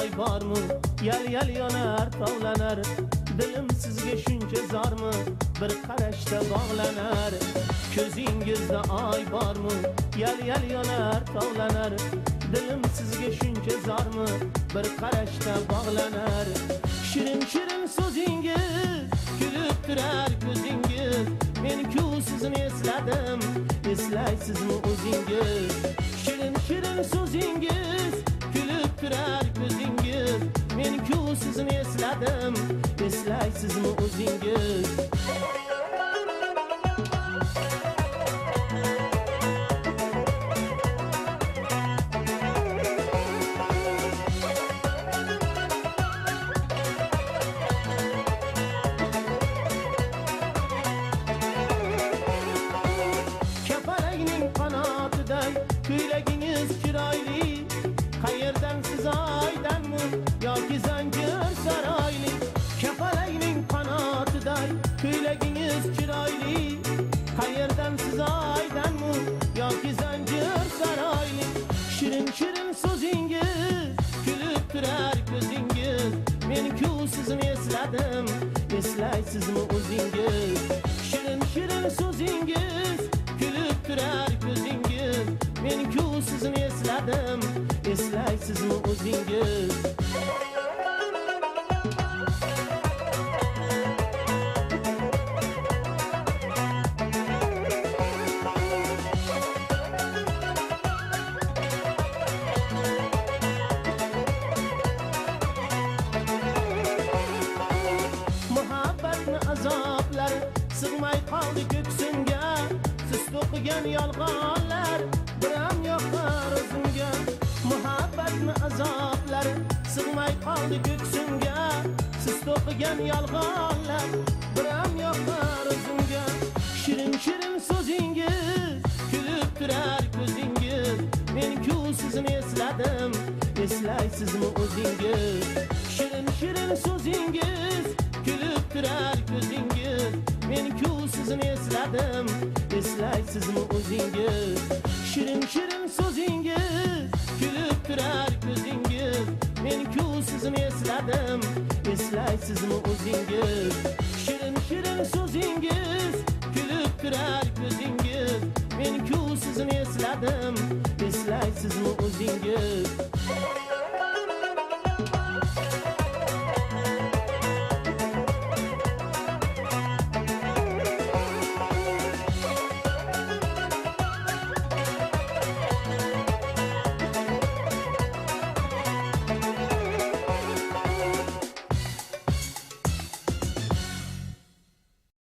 ay bormi? Yal yonar tovlanar, dilim sizga shuncha zormi? Bir qarashda bog'lanar. Ko'zingizda ay bormi? Yal yonar tovlanar, dilim sizga shuncha zormi? Bir qarashda bog'lanar. Shirin so'zingiz, kulib turar ko'zingiz. Men-ku sizni esladim, eslaysizmi o'zingiz? Shirin so'zingiz, kulib turar ko'zingiz. Men-ku sizni esladim, eslaysizmi o'zingiz? Kuylagingiz chiroyli, qayerdan siz oydanmi yoki zanjir saroyli? Kapalakning qanotiday kuylagingiz chiroyli, qayerdan siz oydanmi yoki zanjir saroyli? Shirin so'zingiz, kulib turar ko'zingiz. Men-ku sizni esladim, eslaysizmi o'zingiz? Shirin so'zingiz, kulib turar ko'zingiz. Men-ku sizni esladim, eslaysizmi o'zingiz? Muhabbatni azoblari sig'may qoldi ko'ksimga. Siz to'qigan yolg'onlar biram yoqar o'zimga. Muhabbatni azoblari sig'may qoldi ko'ksimga. Siz to'qigan yolg'onlar biram yoqar o'zimga. Shirin so'zingiz, kulib turar ko'zingiz. Men-ku sizni esladim, eslaysizmi o'zingiz? Shirin so'zingiz, kulib turar ko'zingiz. Men-ku sizni esladim, eslaysizmi o'zingiz? Shirin so'zingiz, kulib turar ko'zingiz. Men-ku sizni esladim, eslaysizmi o'zingiz? Shirin so'zingiz, kulib turar ko'zingiz. Men-ku sizni esladim, eslaysizmi o'zingiz?